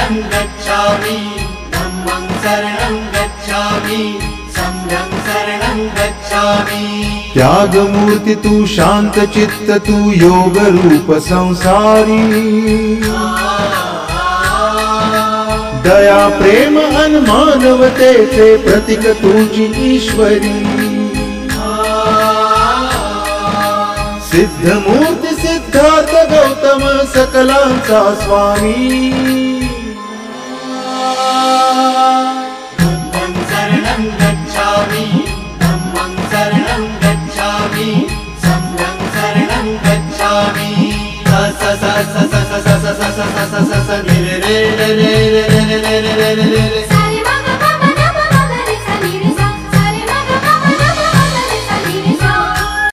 शरणं गच्छामि, धम्मं शरणं गच्छामि, संघं शरणं गच्छामि। त्याग मूर्ति तू, शांत चित्त तू, योग रूप संसारी, दया प्रेम अन मानवतेचे प्रतीक तुझी ईश्वरी। सिद्ध मूर्ति सिद्धार्थ गौतम सकलांचा स्वामी। बुद्धं शरणं गच्छामि, धम्मं शरणं गच्छामि, संघं शरणं गच्छामि। स स स स स स स स स स स स स रे रे रे रे रे रे रे रे रे रे